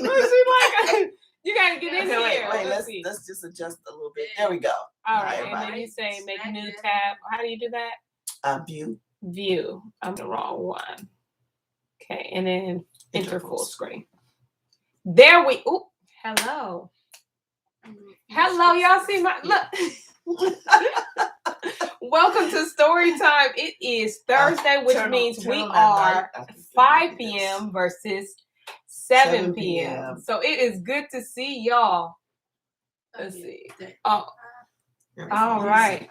like, you gotta get in here. Wait, let's just adjust a little bit. There we go. All right, and then you say make new tab. How do you do that? View. View. I'm the wrong one. Okay, and then enter full screen. There we. Ooh, hello. Hello, y'all see my look. Welcome to StoryTime. It is Thursday, which means we are 5 p.m. versus 7 p.m. So it is good to see y'all. Let's see. Oh, all right.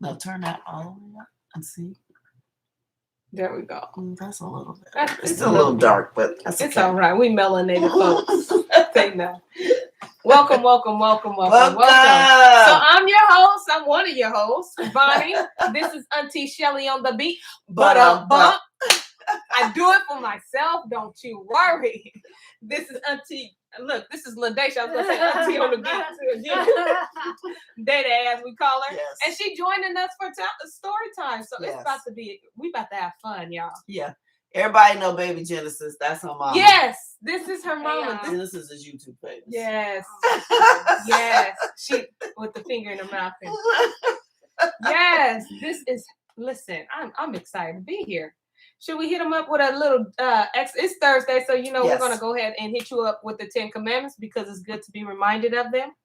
Now turn that all the way up and see. There we go. That's a little bit. It's still a little dark, but that's it's okay. all right. We melanated folks. They know. Welcome. So I'm your host. I'm one of your hosts, Bonnie. This is Auntie Shelly on the beat. But I do it for myself. Don't you worry. This is Auntie. Look, this is LaDaisha. I was gonna say Auntie on the beat. Data as we call her, yes. And she joining us for story time. So it's about to be. We about to have fun, y'all. Yeah. Everybody know Baby Genesis. That's her mama. Yes, this is her mama. Genesis is YouTube famous. Yes. Yes. She with the finger in her mouth. Yes. This is. Listen, I'm excited to be here. Should we hit them up with a little it's Thursday, so we're gonna go ahead and hit you up with the 10 Commandments because it's good to be reminded of them.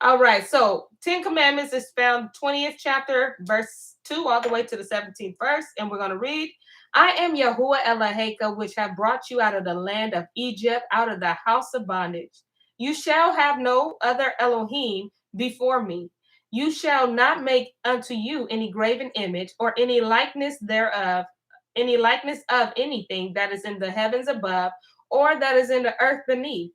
All right, so 10 Commandments is found 20th chapter, verse 2, all the way to the 17th verse, and we're gonna read. I am Yahuwah Hadaccah, which have brought you out of the land of Egypt, out of the house of bondage. You shall have no other Elohim before me. You shall not make unto you any graven image or any likeness thereof, any likeness of anything that is in the heavens above, or that is in the earth beneath,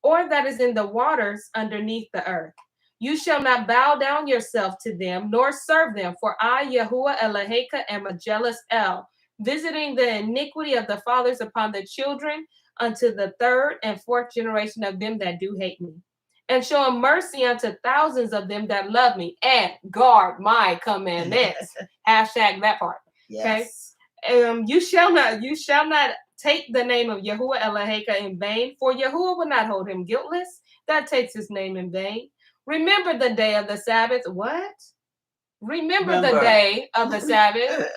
or that is in the waters underneath the earth. You shall not bow down yourself to them, nor serve them, for I, Yahuwah Hadaccah, am a jealous El, visiting the iniquity of the fathers upon the children unto the third and fourth generation of them that do hate me, and showing mercy unto thousands of them that love me and guard my commandments. Hashtag that part. Yes. Okay. You shall not take the name of Yahuwah Hadaccah in vain, for Yahuwah will not hold him guiltless that takes his name in vain. Remember the day of the Sabbath. What? Remember the day of the Sabbath.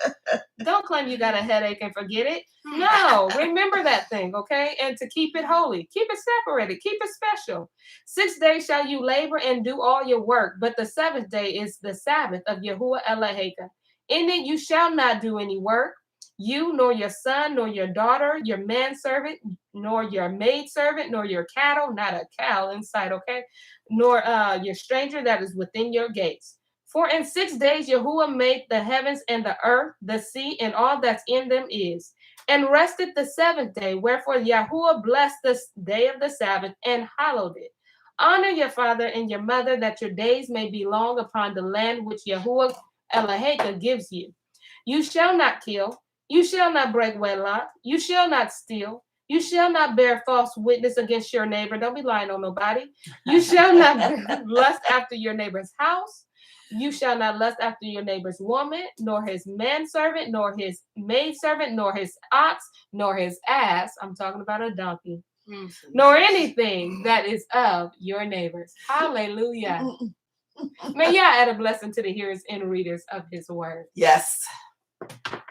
Don't claim you got a headache and forget it. No, remember that thing, okay? And to keep it holy. Keep it separated. Keep it special. 6 days shall you labor and do all your work, but the 7th day is the Sabbath of Yahuwah Hadaccah. In it you shall not do any work, you, nor your son, nor your daughter, your manservant, nor your maidservant, nor your cattle, not a cow inside, okay? Nor your stranger that is within your gates. For in 6 days Yahuwah made the heavens and the earth, the sea, and all that's in them is, and rested the 7th day. Wherefore Yahuwah blessed the day of the Sabbath and hallowed it. Honor your father and your mother, that your days may be long upon the land which Yahuwah Hadaccah gives you. You shall not kill. You shall not break wedlock. You shall not steal. You shall not bear false witness against your neighbor. Don't be lying on nobody. You shall not lust after your neighbor's house. You shall not lust after your neighbor's woman, nor his manservant, nor his maidservant, nor his ox, nor his ass. I'm talking about a donkey. Nor anything that is of your neighbors. Hallelujah. May y'all add a blessing to the hearers and readers of his word. Yes.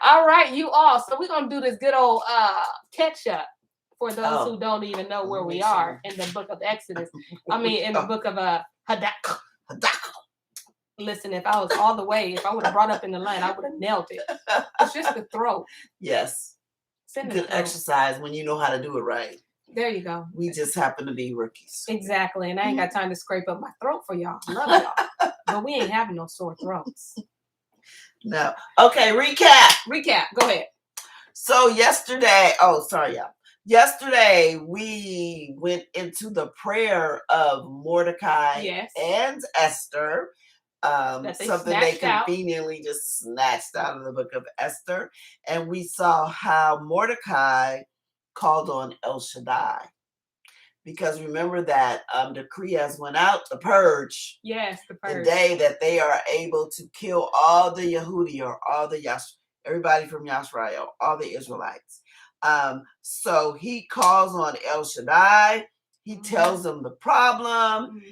All right, you all. So we're going to do this good old catch up for those who don't even know where we are in the book of Exodus. I mean, in the book of Hadaccah. Listen, if I was all the way, if I would have brought up in the line, I would have nailed it. It's just the throat. Yes. Good exercise when you know how to do it right. There you go. We just happen to be rookies. Exactly. And I ain't got time to scrape up my throat for y'all. Love y'all. But we ain't having no sore throats. No. Okay, recap. Go ahead. So yesterday, Yesterday we went into the prayer of Mordecai and Esther. Something they conveniently just snatched out of the book of Esther. And we saw how Mordecai called on El Shaddai. Because remember that decree has went out, the purge. Yes, the purge. The day that they are able to kill all the Yehudi or all the everybody from Yisrael, all the Israelites. So he calls on El Shaddai. He tells them the problem.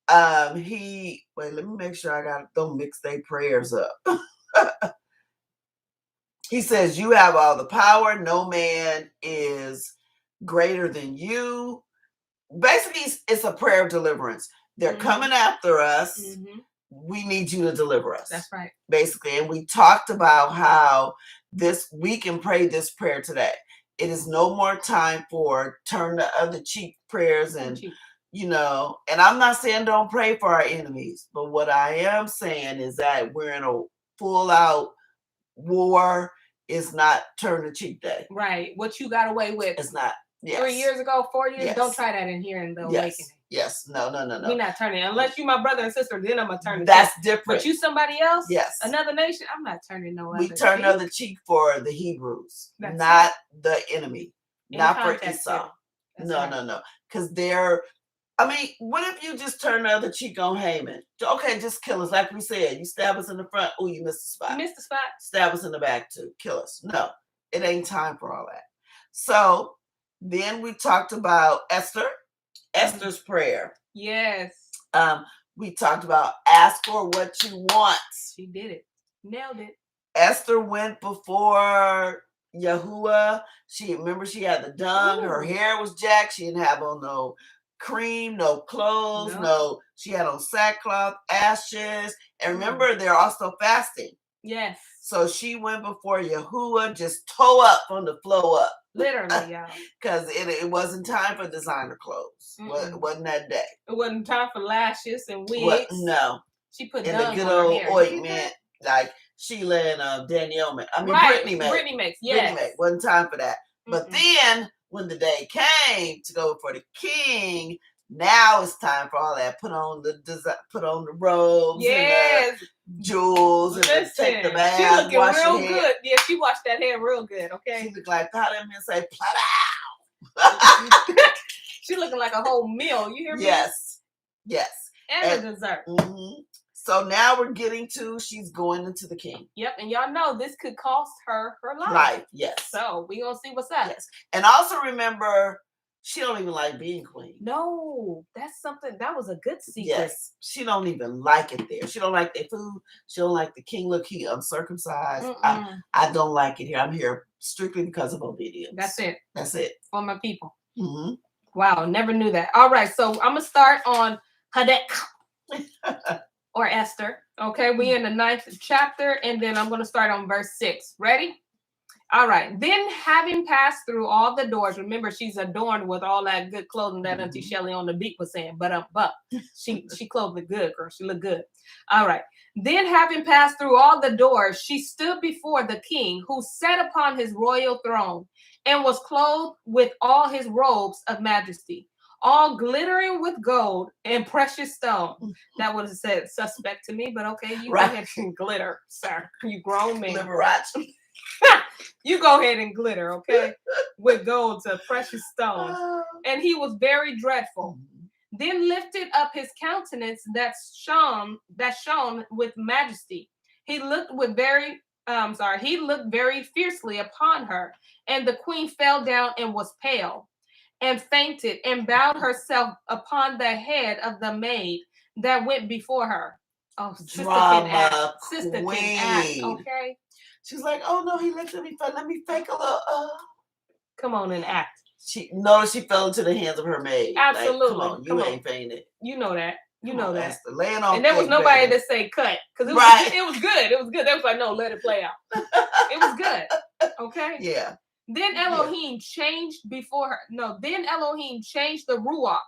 Let me make sure don't mix their prayers up. He says, you have all the power. No man is greater than you. Basically, it's a prayer of deliverance. They're coming after us. We need you to deliver us. That's right. Basically. And we talked about how we can pray this prayer today. It is no more time for turn the other cheek prayers and, and I'm not saying don't pray for our enemies, but what I am saying is that we're in a full out war. Is not turn the cheek day. Right. What you got away with. It's not. Yes. 3 years ago, 4 years, don't try that in here in the awakening. Yes. No. We're not turning. Unless you my brother and sister, then I'm going to turn the That's cheek. different. But you somebody else? Yes. Another nation? I'm not turning no other cheek. We turn the other cheek for the Hebrews, not the enemy. Not for Esau. No. Because what if you just turn the other cheek on Haman? Okay, just kill us. Like we said, you stab us in the front. Oh, you missed the spot. You missed the spot. Stab us in the back too. Kill us. No, it ain't time for all that. So then we talked about Esther's prayer. Yes. We talked about ask for what you want. She did it. Nailed it. Esther went before Yahuwah. She had the dung. Her hair was jacked. She didn't have on no cream, no clothes, no. She had on sackcloth, ashes. And remember, they're also fasting. Yes. So she went before Yahuwah, just toe up from the floor up. Literally, y'all. Because it wasn't time for designer clothes. It wasn't that day. It wasn't time for lashes and wigs. No. She put in dung a good on old her hair. Ointment, like Sheila and Danielle make. Brittany made. Brittany makes, yes. Brittany made. Wasn't time for that. But then, when the day came to go for the king, now it's time for all that. Put on the robes and the jewels and take the bath. She looking real good. Yeah, she washed that hair real good. Okay. She looked like how them men say, "Plata." She looking like a whole meal. You hear me? Yes. And a dessert. So now we're getting to she's going into the king. Yep, and y'all know this could cost her life. Right, yes. So we gonna see what's up. Yes. And also remember, she don't even like being queen. No, that's something that was a good secret. Yes. She don't even like it there. She don't like their food. She don't like the king. Look, he uncircumcised. I don't like it here. I'm here strictly because of obedience. That's it. For my people. Mm-hmm. Wow, never knew that. All right, so I'm gonna start on Hadaccah. Or Esther. Okay, we in the 9th chapter, and then I'm going to start on verse 6. Ready? All right. Then having passed through all the doors, remember she's adorned with all that good clothing that Auntie Shelley on the beat was saying, but she clothed it good, girl. She looked good. All right. Then having passed through all the doors, she stood before the king, who sat upon his royal throne and was clothed with all his robes of majesty, all glittering with gold and precious stone. That would have said suspect to me, but okay, you go ahead and glitter, sir. You grown man. Liberace. You go ahead and glitter, okay? With gold to precious stones. And he was very dreadful. Then lifted up his countenance that shone with majesty. He looked very fiercely upon her, and the queen fell down and was pale, and fainted, and bowed herself upon the head of the maid that went before her. Oh, sister can act, okay? She's like, oh no, he looked at me funny. Let me fake a little. Come on and act. She fell into the hands of her maid. Absolutely. Like, come on, you ain't fainted. You know that. You know that. Esther, laying on and there was nobody to say cut. Because it was good. It was good. They was like, no, let it play out. It was good. Okay? Yeah. Then Elohim changed before her. No, then Elohim changed the ruach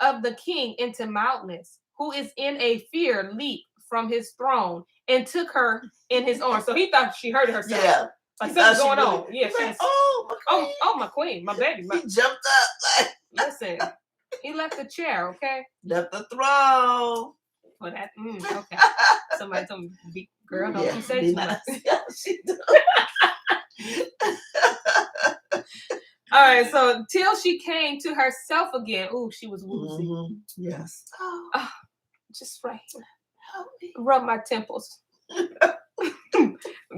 of the king into mildness, who is in a fear leap from his throne, and took her in his arms. So he thought she hurt herself. Yeah. Like something's going on. Yeah. Like, oh, my queen. Oh, my queen, my baby. He jumped up. Listen, he left the chair, okay? Left the throne. For that. Okay. Somebody told me, girl, don't you say too much. Yeah, she does. All right, so till she came to herself again. Ooh, she was woozy. Mm-hmm. Yes. Oh, just right here. Help me. Rub my temples.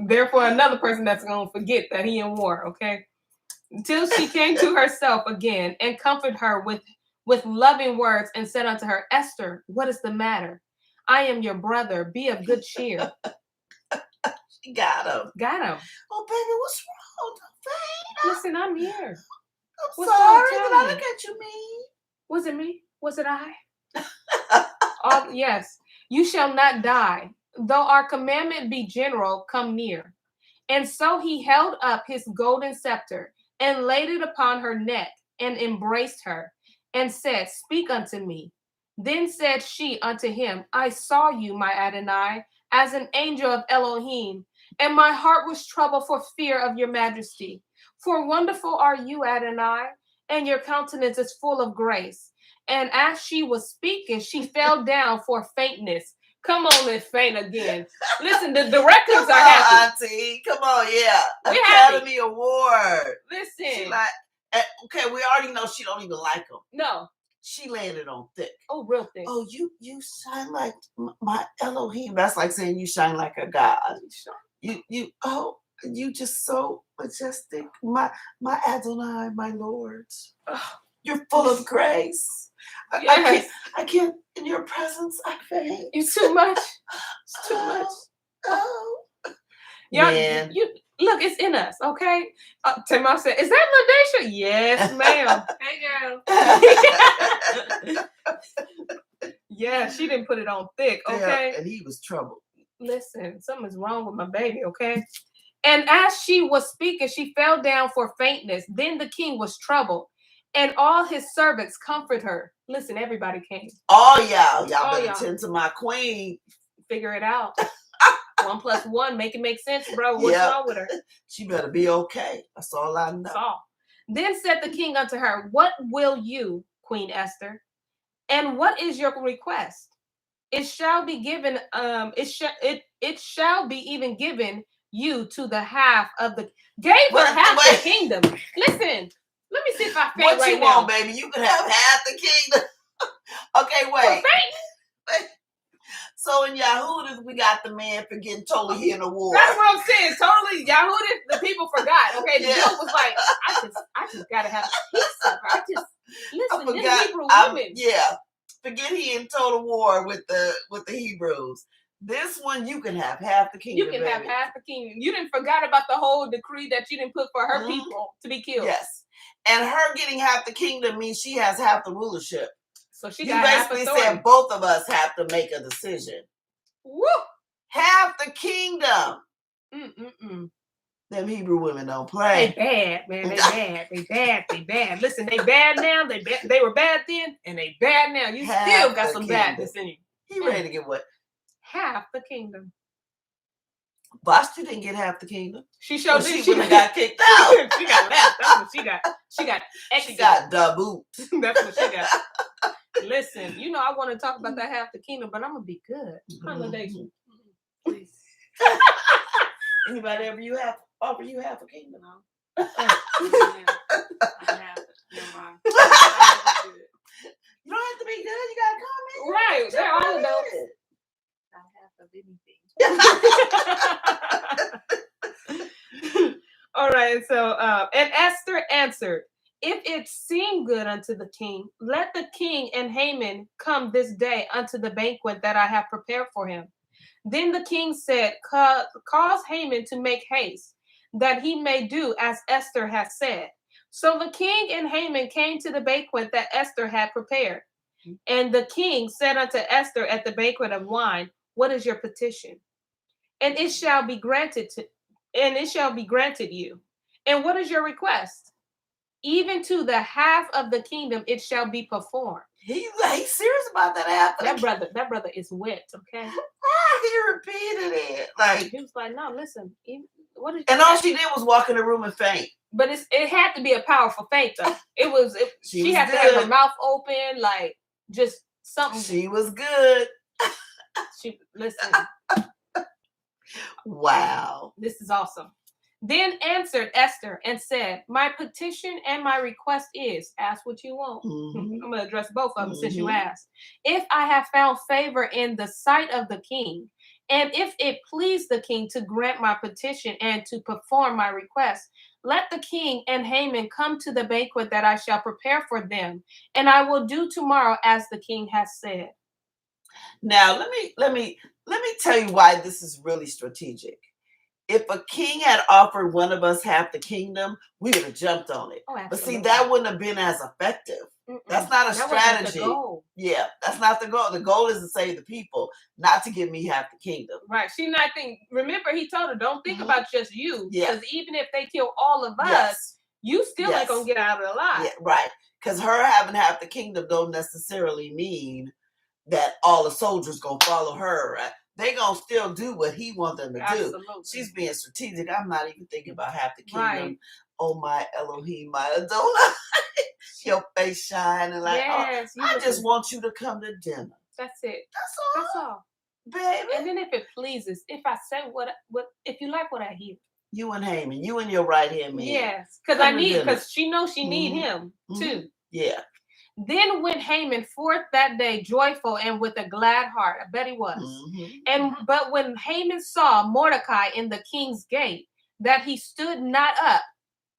Therefore, another person that's going to forget that he in war, okay? Till she came to herself again and comforted her with loving words and said unto her, Esther, what is the matter? I am your brother. Be of good cheer. She got him. Got him. Oh, baby, what's wrong? Listen, I'm here. I'm sorry. Did I look at you mean? Was it me? Was it I? Yes. You shall not die, though our commandment be general, come near. And so he held up his golden scepter and laid it upon her neck and embraced her and said, Speak unto me. Then said she unto him, I saw you, my Adonai, as an angel of Elohim, and my heart was troubled for fear of your majesty. For wonderful are you, Adonai, and your countenance is full of grace. And as she was speaking, she fell down for faintness. Come on and faint again. Listen, the directors are happy. Auntie. Come on, yeah. We're Academy happy. Award. Listen. She like, okay, we already know she don't even like him. No. She landed on thick. Oh, real thick. Oh, you shine like my Elohim. That's like saying you shine like a god. You just so majestic. My Adonai, my Lord. Oh, you're full of grace. Yes. I can't, in your presence, I faint. It's too much. It's too much. Oh. Man. You look, it's in us, okay? Tamar said, is that LaDacia? Yes, ma'am. Hey, girl. Yeah, she didn't put it on thick, okay? Yeah, and he was troubled. Listen, something's wrong with my baby, okay? And as she was speaking, she fell down for faintness. Then the king was troubled. And all his servants comfort her. Listen, everybody came. Oh, y'all better tend to my queen. Figure it out. 1 + 1, make it make sense, bro. What's wrong with her? She better be okay. That's all I know. That's all. Then said the king unto her, What will you, Queen Esther? And what is your request? It shall be given. It shall be even given you to the half of the. Gave her half the kingdom. Listen. Let me see if I faint what right you now. Want, baby? You can have half the kingdom. Okay, wait. So in Yahudis, we got the man for getting totally here in the war. That's what I'm saying. Totally Yahudis, the people forgot. Okay, the dude was like, I just gotta have a piece of her. Listen, this Hebrew women. Forget he in total war with the Hebrews. This one, you can have half the kingdom. You can have half the kingdom. You didn't forgot about the whole decree that you didn't put for her people to be killed. Yes. And her getting half the kingdom means she has half the rulership. So she got basically said both of us have to make a decision. Woo! Half the kingdom. Them Hebrew women don't play. They bad, man. They bad. Listen, they bad now. They were bad then, and they bad now. You still got some badness in you. He ready to get what? Half the kingdom. Vashti didn't get half the kingdom. She showed she got kicked out. She got left. That's what she got. She got the boot. That's what she got. Listen, I want to talk about that half the kingdom, but I'm gonna be good. Holidays, please. Anybody ever offer you half a kingdom? No. I have it. Never mind. You don't have to be good. You gotta comment. Right. They're all adults. Not half of anything. All right, so and Esther answered, if it seem good unto the king, let the king and Haman come this day unto the banquet that I have prepared for him. Then the king said, cause Haman to make haste, that he may do as Esther has said. So the king and Haman came to the banquet that Esther had prepared. And the king said unto Esther at the banquet of wine, what is your petition? And it shall be granted you. And what is your request? Even to the half of the kingdom it shall be performed. He's serious about that half. That brother is wet, okay? He repeated it. Like he was like, no, listen. What is and all she did was walk in the room and faint. But it had to be a powerful faint though. She had to have her mouth open, like just something. She was good. Listen. Wow. This is awesome. Then answered Esther and said, my petition and my request is, ask what you want. I'm going to address both of them since you asked. If I have found favor in the sight of the king, And if it please the king to grant my petition and to perform my request, let the king and Haman come to the banquet that I shall prepare for them, and I will do tomorrow as the king has said. Now, let me tell you why this is really strategic. If a king had offered one of us half the kingdom, we would have jumped on it. Oh, but see, that wouldn't have been as effective. That's not a strategy. Wasn't the goal. Yeah, that's not the goal. The goal is to save the people, not to give me half the kingdom. Right. She not think. Remember, he told her, don't think about just you. Because even if they kill all of us, you still ain't going to get out of it alive. Yeah, right. Because her having half the kingdom don't necessarily mean that all the soldiers going to follow her, right? They going to still do what he wants them to do. She's being strategic. I'm not even thinking about half the kingdom. Right. Oh, my Elohim, my Adonai. Your face shining like, yes, oh, I just want you to come to dinner. That's it. That's all. Baby. And then if it pleases, if I say what if you like what I hear. You and Haman, you and your right hand man. Yes, because she knows she need him too. Yeah. Then went Haman forth that day joyful and with a glad heart. I bet he was. But when Haman saw Mordecai in the king's gate, that he stood not up,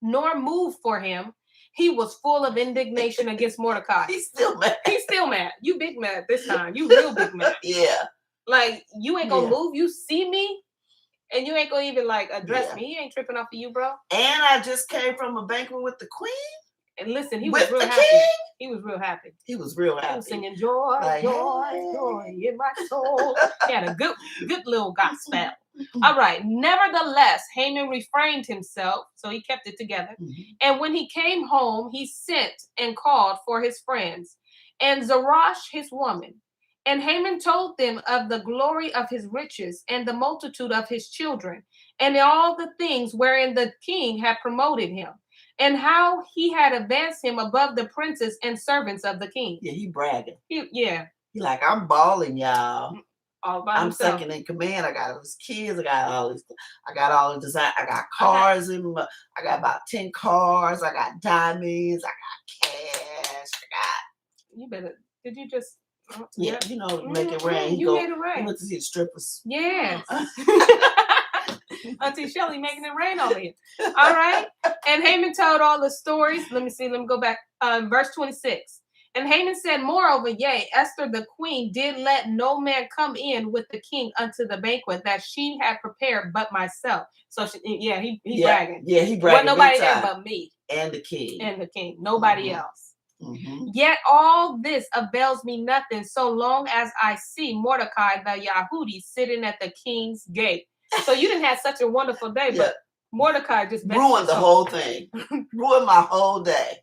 nor moved for him, he was full of indignation against Mordecai. He's still mad. He's still mad. You big mad this time. You real big mad. Yeah. Like, you ain't gonna move. You see me, and you ain't gonna even, like, address me. He ain't tripping off of you, bro. And I just came from a banquet with the queen. And listen, he was real happy. King? He was real happy. He was real happy. He was singing joy, like, joy in my soul. He had a good little gospel. All right. Nevertheless, Haman refrained himself, so he kept it together. And when he came home, he sent and called for his friends and Zeresh his woman. And Haman told them of the glory of his riches and the multitude of his children and all the things wherein the king had promoted him, and how he had advanced him above the princes and servants of the king. Yeah, he bragging. He like, I'm balling, y'all. All by I'm himself. second in command. I got all these kids. I got all the design. I got cars in my, I got about 10 cars. I got diamonds. I got cash. You better. Did you just? Yeah, you know, make it rain. You made it rain. He went to see the strippers. Yes. Auntie Shelly making it rain on me. All right. And Haman told all the stories. Let me go back. Verse 26. And Haman said, moreover, yea, Esther the queen did let no man come in with the king unto the banquet that she had prepared but myself. So he bragging. Yeah, he bragging. Wasn't nobody there but me. And the king. Nobody else. Yet all this avails me nothing so long as I see Mordecai the Yahudi sitting at the king's gate. So you didn't have such a wonderful day, but Mordecai just ruined the whole thing. Ruined my whole day.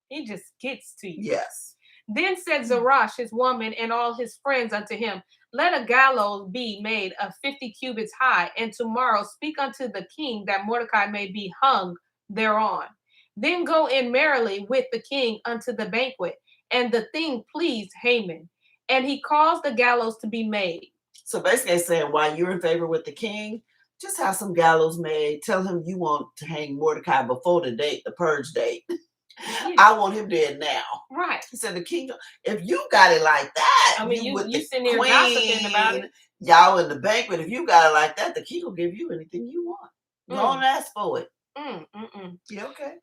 He just gets to you. Yes. Then said Zeresh his woman and all his friends unto him, let a gallows be made of 50 cubits high, and tomorrow speak unto the king that Mordecai may be hung thereon. Then go in merrily with the king unto the banquet. And the thing pleased Haman, and he caused the gallows to be made. So basically saying, while you're in favor with the king, just have some gallows made. Tell him you want to hang Mordecai before the date, the purge date. Yeah. I want him dead now. Right. He said, the king, if you got it like that, I mean, you sitting there gossiping about it. Y'all in the banquet, if you got it like that, the king will give you anything you want. Don't ask for it. Yeah, okay.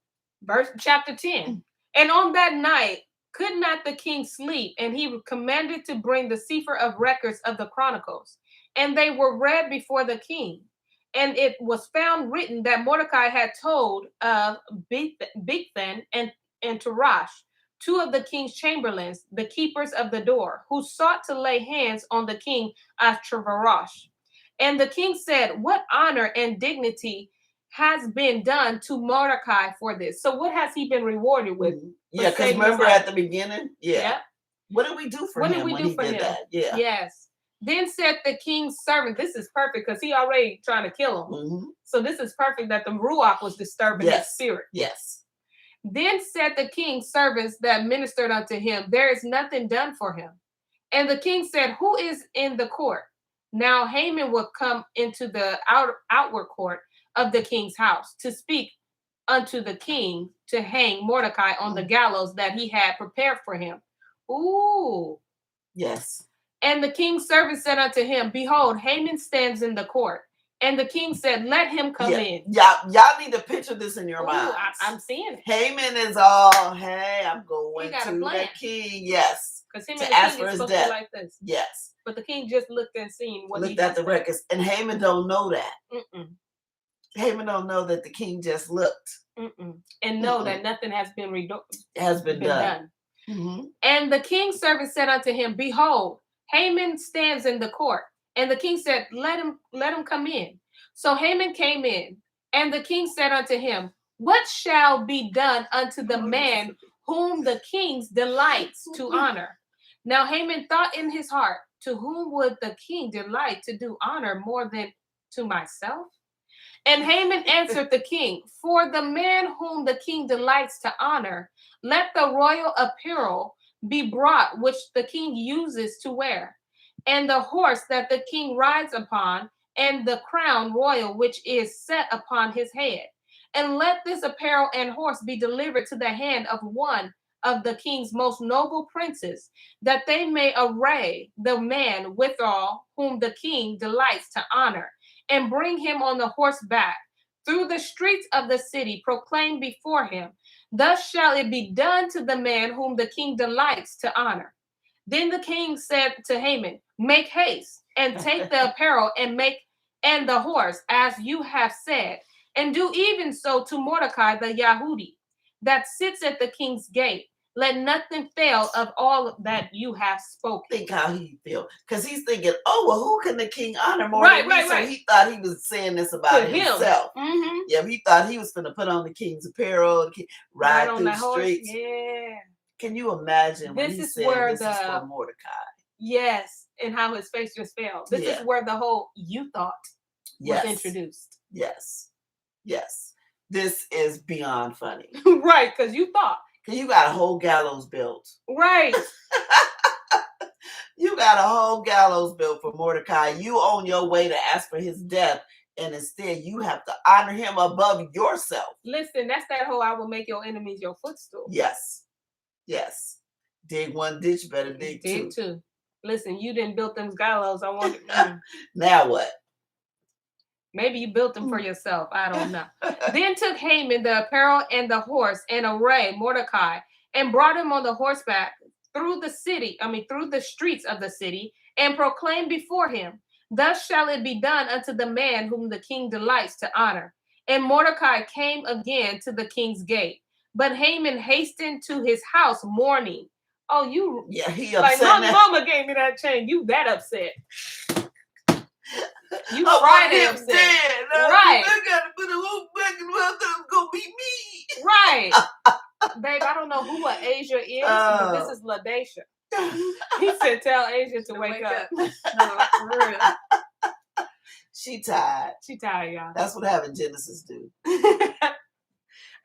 Verse chapter 10. And on that night could not the king sleep, and he commanded to bring the Sefer of records of the Chronicles. And they were read before the king. And it was found written that Mordecai had told of Bigthan and Teresh, two of the king's chamberlains, the keepers of the door, who sought to lay hands on the king Ahasuerus. And the king said, what honor and dignity has been done to Mordecai for this? So what has he been rewarded with? Yeah, because remember at the beginning? Yeah. What did we do for him when he did that? Yeah. Yes. Then said the king's servant, this is perfect because he already trying to kill him. So this is perfect that the Ruach was disturbing his spirit. Yes. Then said the king's servants that ministered unto him, there is nothing done for him. And the king said, who is in the court? Now Haman would come into the outward court of the king's house to speak unto the king to hang Mordecai on the gallows that he had prepared for him. Ooh. Yes. And the king's servant said unto him, Behold, Haman stands in the court. And the king said, Let him come in. Y'all need to picture this in your mind. I'm seeing it. Haman is all, hey, I'm going to the king. Yes. Because him and the king is supposed to be like this. Yes. But the king just looked and seen what looked at the records. And Haman don't know that. Haman don't know that the king just looked. And know that nothing has been done. And the king's servant said unto him, Behold, Haman stands in the court. And the king said, Let him come in. So Haman came in, and the king said unto him, What shall be done unto the man whom the king delights to honor? Now Haman thought in his heart, To whom would the king delight to do honor more than to myself? And Haman answered the king, For the man whom the king delights to honor, let the royal apparel be brought which the king uses to wear, and the horse that the king rides upon, and the crown royal which is set upon his head. And let this apparel and horse be delivered to the hand of one of the king's most noble princes, that they may array the man withal whom the king delights to honor, and bring him on the horseback through the streets of the city, proclaim before him, Thus shall it be done to the man whom the king delights to honor. Then the king said to Haman, Make haste, and take the apparel and the horse, as you have said, and do even so to Mordecai the Yahudi, that sits at the king's gate. Let nothing fail of all that you have spoken. Think how he feel, because he's thinking, oh, well, who can the king honor more than me? So he thought he was saying this about himself. Yeah, he thought he was going to put on the king's apparel, ride through the streets. Yeah. Can you imagine when he said this is for Mordecai? Yes, and how his face just fell. This is where the whole "you thought" was introduced. Yes. This is beyond funny. Right, because you thought. Because you got a whole gallows built. Right. You got a whole gallows built for Mordecai. You on your way to ask for his death, and instead you have to honor him above yourself. Listen, that's that whole I will make your enemies your footstool. Yes. Dig one ditch, better dig two. Listen, you didn't build them gallows. I wonder. Now what? Maybe you built them for yourself. I don't know. Then took Haman the apparel and the horse and array Mordecai, and brought him on the horseback through the streets of the city, and proclaimed before him, Thus shall it be done unto the man whom the king delights to honor. And Mordecai came again to the king's gate. But Haman hastened to his house mourning. Oh, you. Yeah, he upset. Like, my mama gave me that chain. You that upset. You Friday upset. Right. I gotta put a whole back in my it's gonna be me. Right. Babe, I don't know who Asia is, but this is LaDacia. He said, Tell Asia to wake up. No, for real. She tired. Y'all. That's what having Genesis do.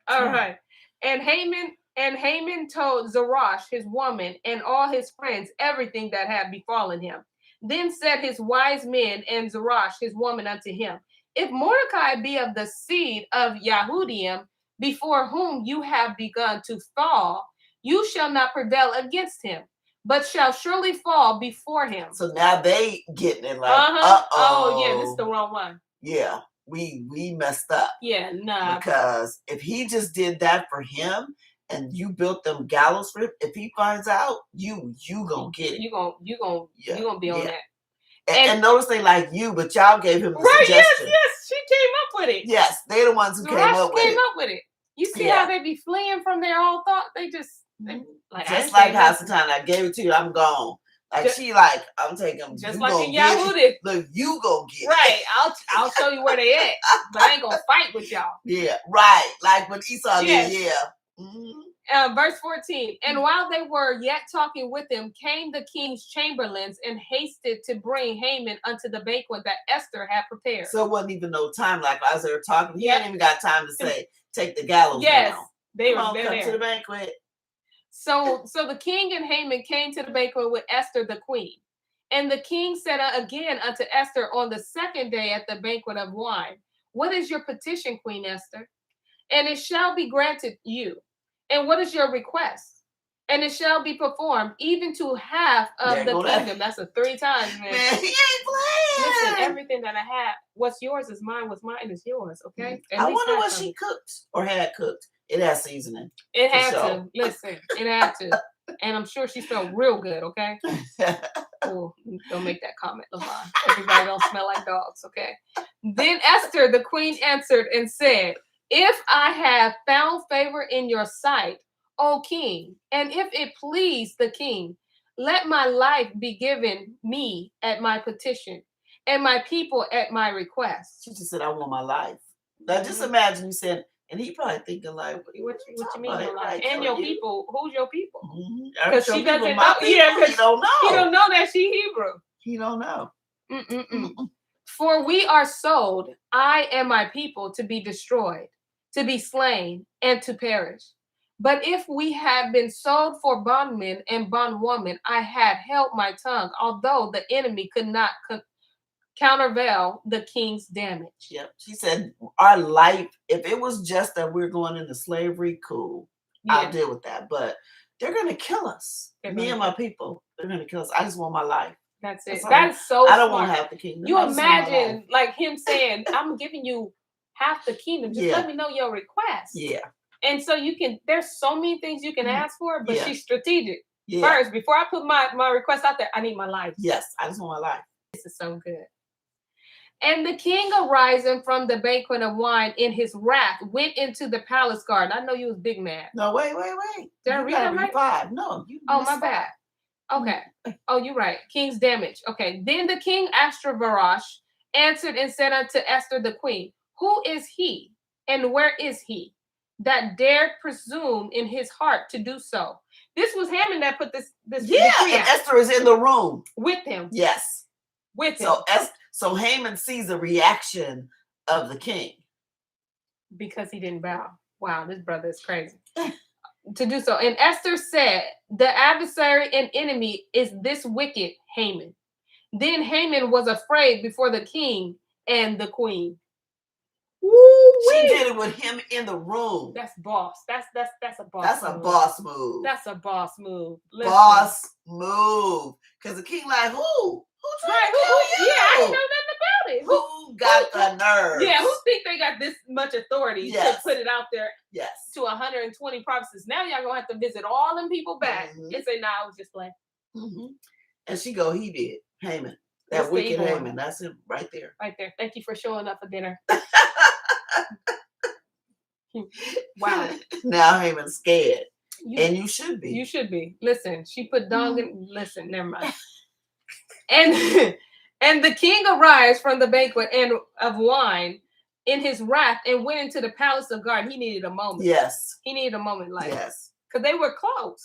All right. And Haman told Zeresh, his woman, and all his friends everything that had befallen him. Then said his wise men and Zeresh, his woman, unto him, If Mordecai be of the seed of Yahudim, before whom you have begun to fall, you shall not prevail against him, but shall surely fall before him. So now they getting it like, Oh, yeah, this is the wrong one. Yeah, we messed up. Yeah, nah. Because if he just did that for him, and you built them gallows for him, if he finds out, you gonna get it. You gonna be on that. And notice they like you, but y'all gave him the suggestion. Yes, she came up with it. Yes, they're the ones who came up with it. You see how they be fleeing from their own thought? They like just like Hasatan, I gave it to you, I'm gone. Like she like, I'm taking just like in Yahudi. Look, you go get right. I'll show you where they at, but I ain't gonna fight with y'all. Yeah, right. Like when Esau did, yeah. Mm-hmm. Verse 14. And while they were yet talking with him, came the king's chamberlains and hasted to bring Haman unto the banquet that Esther had prepared. So it wasn't even no time. Like as they were talking, he hadn't even got time to say, take the gallows down. They come were there. To the banquet. So the king and Haman came to the banquet with Esther the queen. And the king said again unto Esther on the second day at the banquet of wine, What is your petition, Queen Esther? And it shall be granted you. And what is your request? and it shall be performed even to half of the kingdom. That's a 3 times, man. Man, he ain't playing. Listen, everything that I have, what's yours is mine, what's mine is yours, okay? I wonder what she cooked or had cooked. It has seasoning. It had to. Listen, it had to. And I'm sure she smelled real good, okay? Oh, don't make that comment, Lavon. Everybody don't smell like dogs, okay? Then Esther, the queen, answered and said, if I have found favor in your sight, O king, and if it please the king, let my life be given me at my petition, and my people at my request. She just said, I want my life. Now, just imagine you said, and he probably thinking like, what you mean your life? And your people, who's your people? Because she doesn't know. Yeah, he don't know. He don't know that she Hebrew. He don't know. For we are sold, I and my people, to be destroyed, to be slain, and to perish. But if we had been sold for bondmen and bondwomen, I had held my tongue, although the enemy could not countervail the king's damage. Yep. She said, our life, if it was just that we're going into slavery, cool. Yeah. I'll deal with that. But they're going to kill us. Me and my people, they're going to kill us. I just want my life. That's it. That's so I don't want to have the kingdom. You imagine like him saying, I'm giving you half the kingdom. Just let me know your request. Yeah. And so you can, there's so many things you can ask for, but she's strategic. First, before I put my request out there, I need my life. Yes, I just want my life. This is so good. And the king, arising from the banquet of wine in his wrath, went into the palace garden. I know you was big mad. No, wait. Did I read that right? 5. No, you my 5. Bad. Okay. Oh, you're right. King's damage. Okay. Then the king Ashtarverosh answered and said unto Esther the queen, who is he and where is he that dared presume in his heart to do so? This was Haman that put this yeah, and Esther is in the room with him. Yes, with him. So Haman sees the reaction of the king because he didn't bow. Wow, this brother is crazy. To do so. And Esther said, the adversary and enemy is this wicked Haman. Then Haman was afraid before the king and the queen. She did it with him in the room. That's boss. That's a boss. That's move. A boss move. That's a boss move. Listen. Boss move. Because the king like, who tried to kill you? Yeah, I didn't know nothing about it. Who got the nerve? Yeah, who think they got this much authority to put it out there? Yes. To 120 provinces. Now y'all gonna have to visit all them people back and say, nah, I was just playing. And she go, he did. Haman. That wicked Haman. That's him right there. Right there. Thank you for showing up for dinner. Wow. Now Haman's scared. And you should be. You should be. Listen, she put dong in. Listen, never mind. And the king arose from the banquet and of wine in his wrath and went into the palace of guard. He needed a moment. Yes. He needed a moment like yes. Because they were close.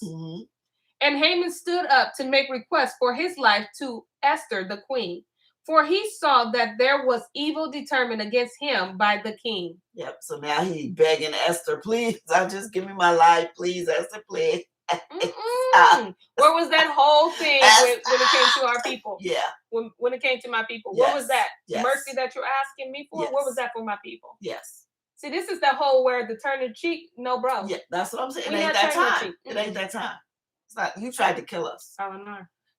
And Haman stood up to make request for his life to Esther, the queen. For he saw that there was evil determined against him by the king. Yep. So now he's begging Esther, please, just give me my life, please, Esther, please. Where was that whole thing when it came to our people? Yeah. When it came to my people, yes. what was that? Yes. Mercy that you're asking me for? Yes. What was that for my people? Yes. See, this is that whole where the turn of cheek, no, bro. Yeah, that's what I'm saying. It ain't that time. It ain't that time. It's not. You tried to kill us. I don't know.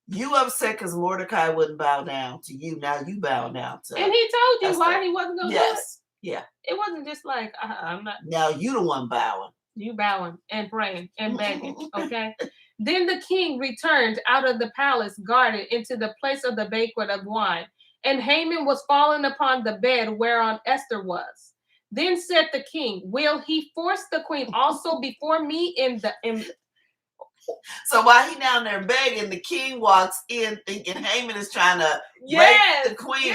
You upset because Mordecai wouldn't bow down to you. Now you bow down to. And he told you why he wasn't going to do it. Yeah. It wasn't just like, I'm not. Now you the one bowing. You bowing and praying and begging, okay? Then the king returned out of the palace garden into the place of the banquet of wine. And Haman was fallen upon the bed whereon Esther was. Then said the king, will he force the queen also before me in So while he down there begging, the king walks in thinking Haman is trying to rape the queen.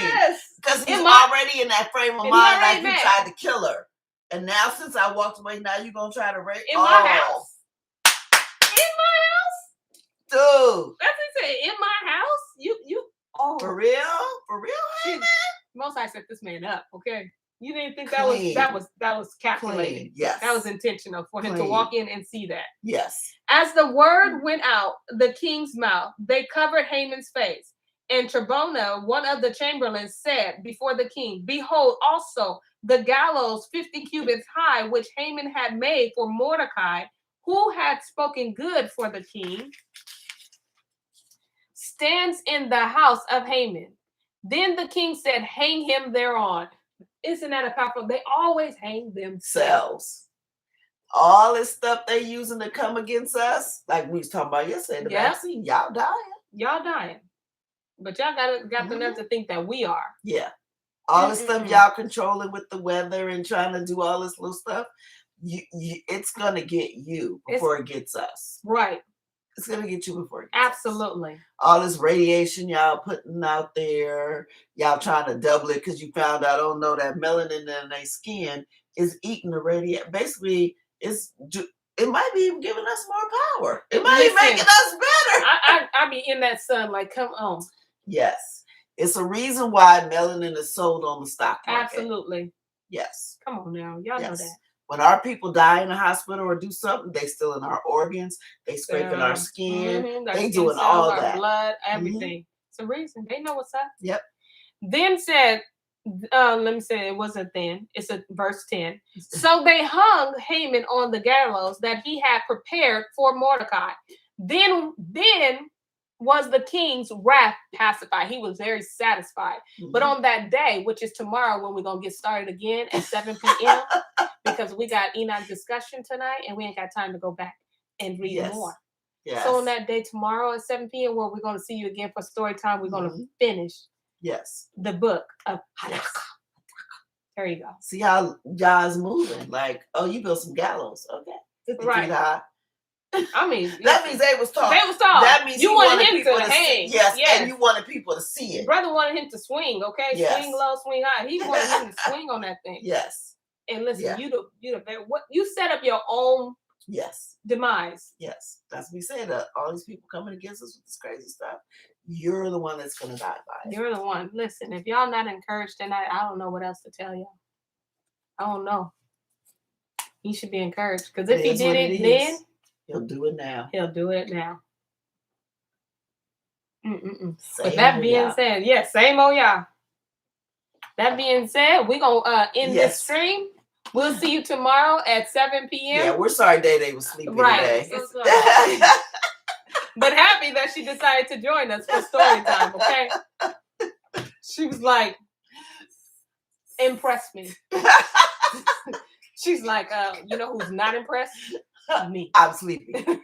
Because he's already in that frame of mind like you tried to kill her. And now since I walked away, now you're going to try to rape in my house. In my house? Dude. That's what he said. In my house? For real? For real, Haman? Most I set this man up, okay? You didn't think that was calculated. Clean. Yes. That was intentional for him to walk in and see that. Yes. As the word went out the king's mouth, they covered Haman's face. And Trebona, one of the chamberlains, said before the king, behold also the gallows 50 cubits high, which Haman had made for Mordecai, who had spoken good for the king, stands in the house of Haman. Then the king said, hang him thereon. Isn't that a powerful? They always hang themselves. All this stuff they using to come against us, like we was talking about yesterday, the vaccine, y'all dying. Y'all dying. But y'all got the nerve to think that we are. Yeah. All the stuff y'all controlling with the weather and trying to do all this little stuff, it's going to get you before it gets us. Right. It's going to get you before it gets Absolutely. us. All this radiation y'all putting out there, y'all trying to double it because you found out, oh no, that melanin in their skin is eating the radiation. Basically, it might be even giving us more power. It might be making us better. I be in that sun like, come on. Yes. It's a reason why melanin is sold on the stock market. Absolutely. Yes. Come on now. Y'all know that. When our people die in the hospital or do something, they still in our organs. They scraping our skin. They doing all that. Our blood, everything. It's a reason. They know what's up. Yep. Then said, let me say it wasn't then. It's a verse 10. So they hung Haman on the gallows that he had prepared for Mordecai. Then was the king's wrath pacified. He was very satisfied. But on that day, which is tomorrow when we're going to get started again at 7 p.m., because we got Enoch discussion tonight and we ain't got time to go back and read more. Yes. So on that day tomorrow at 7 p.m., where we're going to see you again for story time, we're going to finish the book of Hadaccah. There you go. See how y'all's moving. Like, oh, you built some gallows. Okay. 50 feet high. I mean, that means they was tall. They was tall. That means you wanted him to hang. Yes, and you wanted people to see it. Brother wanted him to swing. Okay, swing low, swing high. He wanted him to swing on that thing. Yes. And listen, you the what you set up your own demise. Yes, that's what we say. That all these people coming against us with this crazy stuff. You're the one that's gonna die by it. You're the one. Listen, if y'all not encouraged tonight, I don't know what else to tell y'all. I don't know. You should be encouraged because if he did it then. He'll do it now. He'll do it now. With that being said, same old y'all. That being said, we're going to end this stream. We'll see you tomorrow at 7 p.m. Yeah, we're sorry Day was sleeping today. But happy that she decided to join us for story time, okay? She was like, impress me. She's like, you know who's not impressed? Me. I'm sleepy. But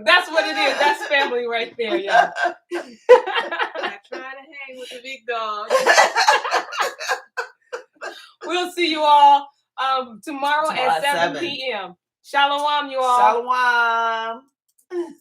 that's what it is. That's family right there, y'all. I try to hang with the big dog. We'll see you all tomorrow at 7 p.m. Shalom, you all. Shalom.